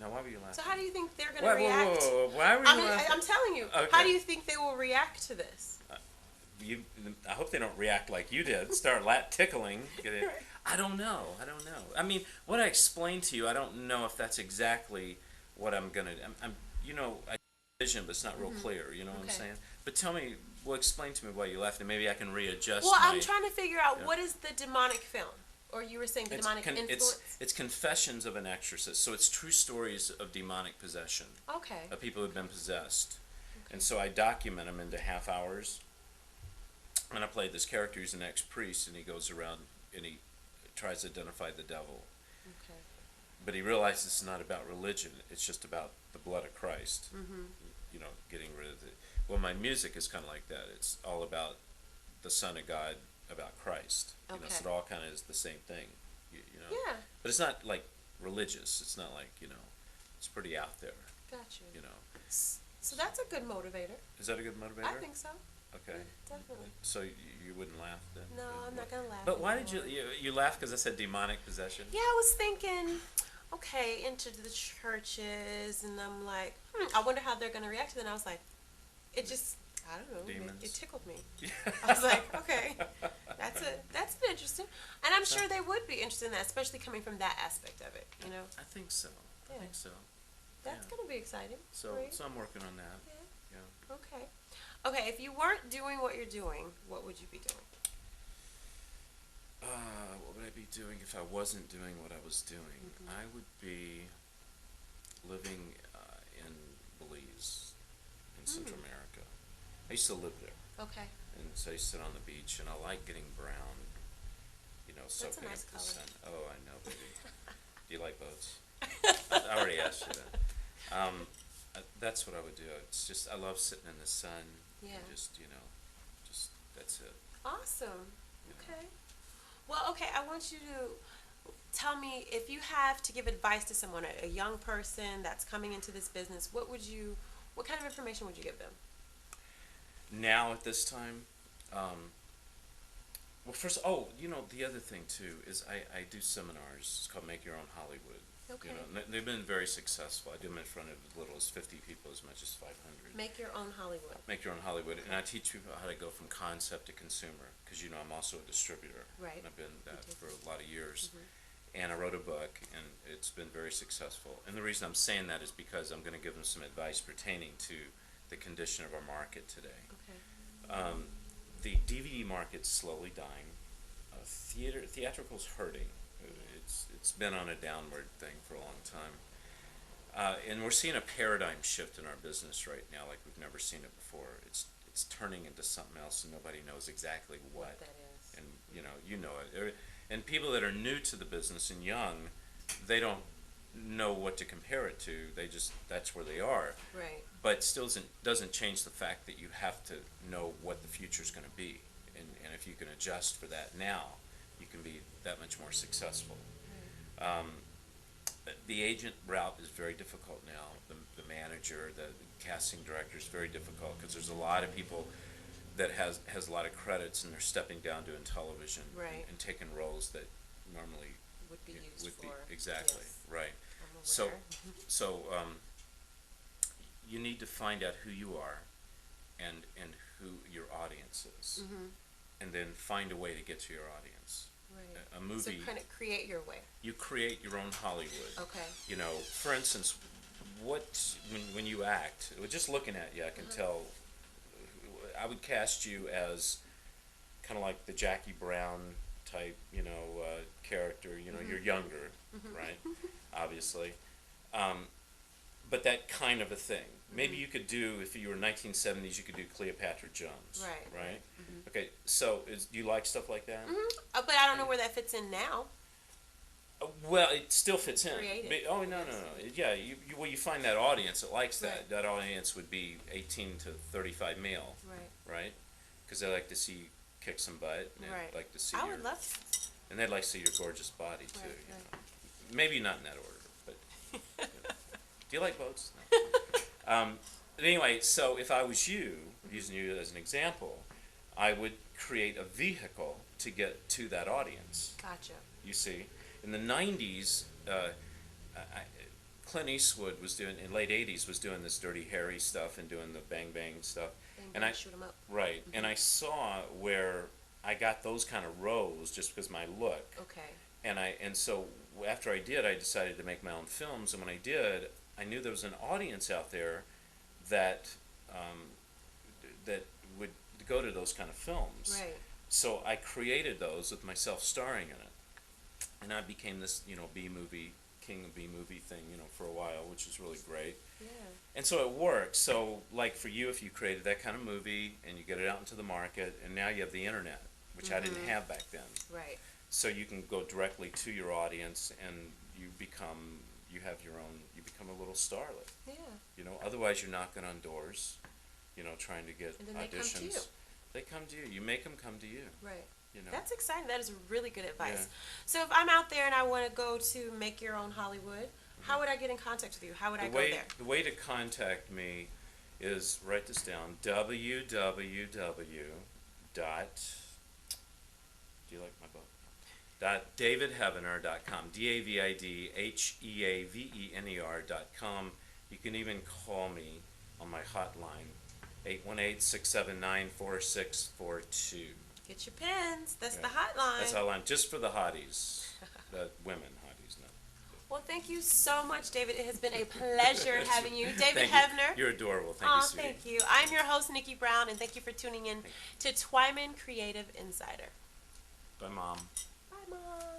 Now, why were you So laughing? how do you think they're going to Whoa, whoa, whoa, react? whoa, whoa. Why were I you mean, laughing? I'm telling you. How Okay. do you think they will react to this? Uh, you, I hope they don't react like you did. Start tickling. Get it? Right. I don't know. I don't know. I mean, what I explained to you, I don't know if that's exactly what I'm gonna. I vision, but it's not real clear. You know what I'm Okay. saying? But tell me, well, explain to me why you left, and maybe I can Well, readjust I'm my. trying to figure out Yeah. what is the demonic film, or you were saying the demonic influence. It's confessions of an exorcist. So it's true stories of demonic possession Okay. of people who've been possessed, and Okay. so I document them into half hours. And I played this character. He's an ex-priest, and he goes around and he tries to identify the devil. Okay. But he realizes it's not about religion. It's just about the blood of Christ. Mhm. Getting rid of it. Well, my music is kind of like that. It's all about the Son of God, about Christ. Okay. So it all kind of is the same thing. You know. Yeah. But it's not like religious. It's not like It's pretty out there. Got you. You know. So that's a good motivator. Is that a good motivator? I think so. Okay. Definitely. So you wouldn't laugh then? No, I'm not gonna laugh. But why did anymore. you laugh because I said demonic possession? Yeah, I was thinking, okay, into the churches, and I'm like, I wonder how they're gonna react to it. And I was like, it just, I don't know, Demons. it tickled me. I was like, okay, that's interesting, and I'm sure they would be interested in that, especially coming from that aspect of it. You know, I think so. Yeah. I think so. that's Yeah. gonna be exciting. So for you. so I'm working on that. Yeah. Yeah. Okay. Okay. If you weren't doing what you're doing, what would you be doing? What would I be doing if I wasn't doing what I was doing? Mhm. I would be living in Belize, in Central America. I used to live there, Okay. and so I used to sit on the beach, and I like getting brown, That's a soaking nice up the color. sun. Oh, I know, baby. Do you like boats? I already asked you that. That's what I would do. It's just I love sitting in the sun. Yeah. And just that's it. Awesome. You know. Okay. Well, okay, I want you to tell me if you have to give advice to someone, a young person that's coming into this business, what kind of information would you give them? Now at this time, well, first, the other thing too is I do seminars. It's called Make Your Own Hollywood. Okay. And they've been very successful. I do them in front of as little as 50 people, as much as 500. Make your own Hollywood. Make Your Own Hollywood, and I teach people how to go from concept to consumer, because I'm also a distributor. Right. And I've been that Okay. for a lot of years. Mhm. And I wrote a book, and it's been very successful. And the reason I'm saying that is because I'm going to give them some advice pertaining to the condition of our market today. Okay. The DVD market's slowly dying. Theatrical's hurting. It's been on a downward thing for a long time. And we're seeing a paradigm shift in our business right now, like we've never seen it before. It's turning into something else, and nobody knows exactly what. that is. And you know it. And people that are new to the business and young, they don't know what to compare it to. That's where they are. Right. But still doesn't change the fact that you have to know what the future's going to be, and if you can adjust for that now, you can be that much more successful. Um, the agent route is very difficult now. The manager, the casting director is very difficult because there's a lot of people that has a lot of credits, and they're stepping down doing television, Right. and taking roles that normally Would be used would be for. exactly Yes, right. I'm aware. So so you need to find out who you are, and who your audience is, Mhm. and then find a way to get to your audience. Right. A movie, So kind of create your way. you create your own Hollywood. Okay. For instance, when you act, just looking at you, I can tell. I would cast you as kind of like the Jackie Brown type, character. You're younger, right? Obviously, but that kind of a thing. Maybe you could do, if you were 1970s, you could do Cleopatra Jones. Right. Right. Okay. So, do you like stuff like that? But I don't know where that fits in now. Well, it still fits in. Creative. Oh, no, no, no. Yeah, you find that audience that likes that. Right. That audience would be 18 to 35 male, Right. right? Because they like to see you kick some butt, and Right. they'd like to see I your, would love and they'd like to see your gorgeous body too. Right, you right. know. Maybe not in that order, but do you like boats? No. But anyway, so if I was you, using you as an example, I would create a vehicle to get to that audience. Gotcha. You see, in the '90s, Clint Eastwood was doing in late '80s was doing this Dirty Harry stuff and doing the bang bang stuff. Bang, And bang, shoot 'em up. right, and I saw where I got those kind of roles just because my look. Okay. And so after I did, I decided to make my own films. And when I did, I knew there was an audience out there that that would go to those kind of films. Right. So I created those with myself starring in it, and I became this, B movie king of B movie thing, for a while, which is really great. Yeah. And so it works. So like for you, if you created that kind of movie and you get it out into the market, and now you have the internet, which I didn't have back then. Right. So you can go directly to your audience, and you become a little starlet. Yeah. Otherwise you're knocking on doors, trying to get And then auditions. they come to you. They come to you. You make them come to you. Right. You know. That's exciting. That is really good advice. Yeah. So if I'm out there and I want to go to Make Your Own Hollywood, how would I get in contact with you? How would I go there? The way to contact me is, write this down, www. Do you like my book? .davidheavener.com, DAVIDHEAVENER.com. You can even call me on my hotline, 818-679-4642. Get your pens. That's Yeah. the hotline. That's hotline, just for the hotties, the women hotties, no. Well, thank you so much, David. It has been a pleasure having you. David Thank Heavener. you. You're adorable. Thank you, sweetie. Thank you. I'm your host, Nikki Brown, and thank you for tuning in to Twyman Creative Insider. Bye, Mom. Bye, Mom.